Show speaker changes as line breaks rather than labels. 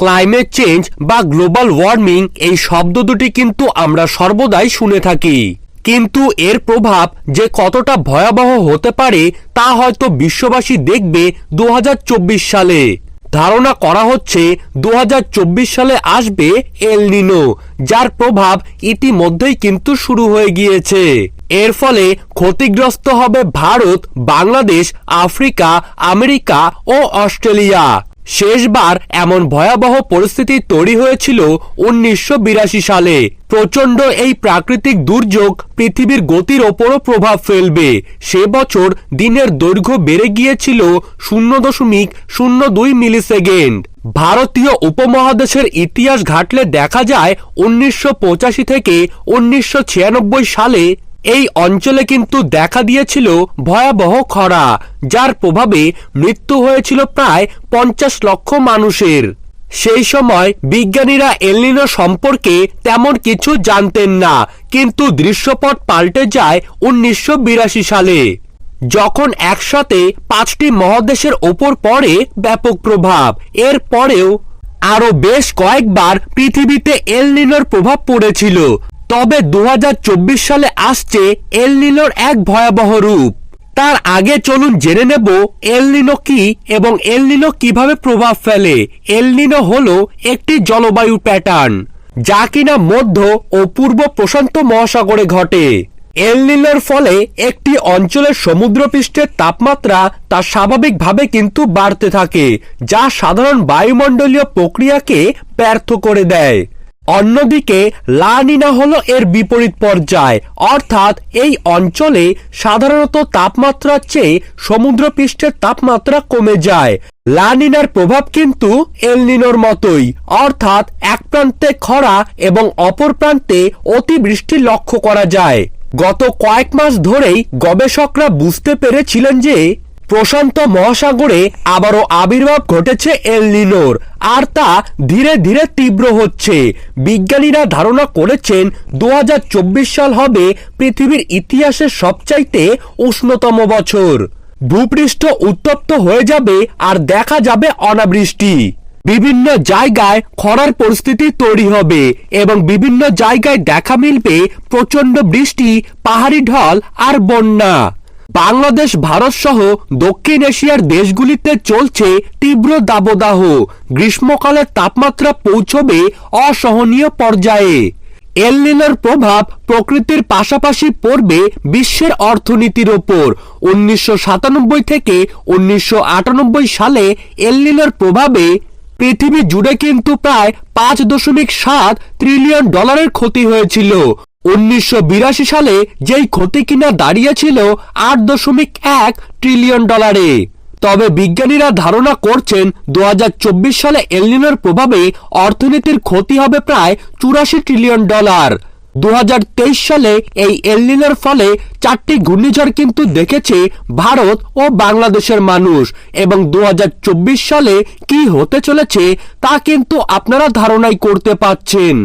Climate change বা global warming এই শব্দ দুটি কিন্তু আমরা সর্বদাই শুনে থাকি, কিন্তু এর প্রভাব যে কতটা ভয়াবহ হতে পারে তা হয়তো বিশ্ববাসী দেখবে 2024 সালে। ধারণা করা হচ্ছে 2024 সালে আসবে এল নিনো, যার প্রভাব ইতিমধ্যেই কিন্তু শুরু হয়ে গিয়েছে। এর ফলে ক্ষতিগ্রস্ত হবে ভারত, বাংলাদেশ, আফ্রিকা, আমেরিকা ও অস্ট্রেলিয়া। শেষবার এমন ভয়াবহ পরিস্থিতি তৈরি হয়েছিল 1982 সালে। প্রচণ্ড এই প্রাকৃতিক দুর্যোগ পৃথিবীর গতির ওপরও প্রভাব ফেলবে। সে বছর দিনের দৈর্ঘ্য বেড়ে গিয়েছিল 0.02 মিলিসেকেন্ড। ভারতীয় উপমহাদেশের ইতিহাস ঘাটলে দেখা যায় 1985 থেকে 1996 সালে এই অঞ্চলে কিন্তু দেখা দিয়েছিল ভয়াবহ খরা, যার প্রভাবে মৃত্যু হয়েছিল প্রায় 50 লক্ষ মানুষের। সেই সময় বিজ্ঞানীরা এল নিনো সম্পর্কে তেমন কিছু জানতেন না, কিন্তু দৃশ্যপট পাল্টে যায় 1982 সালে, যখন একসাথে 5টি মহাদেশের ওপর পড়ে ব্যাপক প্রভাব। এর পরেও আরো বেশ কয়েকবার পৃথিবীতে এল নিনোর প্রভাব পড়েছিল। তবে 2024 সালে আসছে এল নিনোর এক ভয়াবহ রূপ। তার আগে চলুন জেনে নেব এল নিনো কি এবং এল নিনো কিভাবে প্রভাব ফেলে। এল নিনো হলো একটি জলবায়ু প্যাটার্ন, যা কিনা মধ্য ও পূর্ব প্রশান্ত মহাসাগরে ঘটে। এল নিনোর ফলে একটি অঞ্চলের সমুদ্রপৃষ্ঠের তাপমাত্রা তার স্বাভাবিকভাবে কিন্তু বাড়তে থাকে, যা সাধারণ বায়ুমণ্ডলীয় প্রক্রিয়াকে ব্যর্থ করে দেয়। অন্যদিকে লা নিনা হলো এর বিপরীত পর্যায়, অর্থাৎ এই অঞ্চলে সাধারণত তাপমাত্রার চেয়ে সমুদ্রপৃষ্ঠের তাপমাত্রা কমে যায়। লা নিনার প্রভাব কিন্তু এল নিনোর মতোই, অর্থাৎ এক প্রান্তে খরা এবং অপর প্রান্তে অতিবৃষ্টি লক্ষ্য করা যায়। গত কয়েক মাস ধরেই গবেষকরা বুঝতে পেরেছিলেন যে প্রশান্ত মহাসাগরে আবারও আবির্ভাব ঘটেছে এল নিনোর, আর তা ধীরে ধীরে তীব্র হচ্ছে। বিজ্ঞানীরা ধারণা করেছেন 2024 সাল হবে পৃথিবীর ইতিহাসের সবচাইতে উষ্ণতম বছর। ভূপৃষ্ঠ উত্তপ্ত হয়ে যাবে আর দেখা যাবে অনাবৃষ্টি। বিভিন্ন জায়গায় খরার পরিস্থিতি তৈরি হবে এবং বিভিন্ন জায়গায় দেখা মিলবে প্রচণ্ড বৃষ্টি, পাহাড়ি ঢল আর বন্যা। বাংলাদেশ, ভারত সহ দক্ষিণ এশিয়ার দেশগুলিতে চলছে তীব্র দাবদাহ। গ্রীষ্মকালের তাপমাত্রা পৌঁছবে অসহনীয় পর্যায়ে। এল নিনোর প্রভাব প্রকৃতির পাশাপাশি পড়বে বিশ্বের অর্থনীতির ওপর। 1997 থেকে 1998 সালে এল নিনোর প্রভাবে পৃথিবী জুড়ে কিন্তু প্রায় $5.7 ট্রিলিয়ন ক্ষতি হয়েছিল। 1982 সালে যেই ক্ষতি কিনা দাঁড়িয়েছিল $8.1 ট্রিলিয়ন। তবে বিজ্ঞানীরা ধারণা করছেন 2024 সালে এল নিনোর প্রভাবে অর্থনীতির ক্ষতি হবে প্রায় $84 ট্রিলিয়ন। 2023 সালে এই এল নিনোর ফলে 4টি ঘূর্ণিঝড় কিন্তু দেখেছে ভারত ও বাংলাদেশের মানুষ, এবং 2024 সালে কি হতে চলেছে তা কিন্তু আপনারা ধারণাই করতে পারছেন।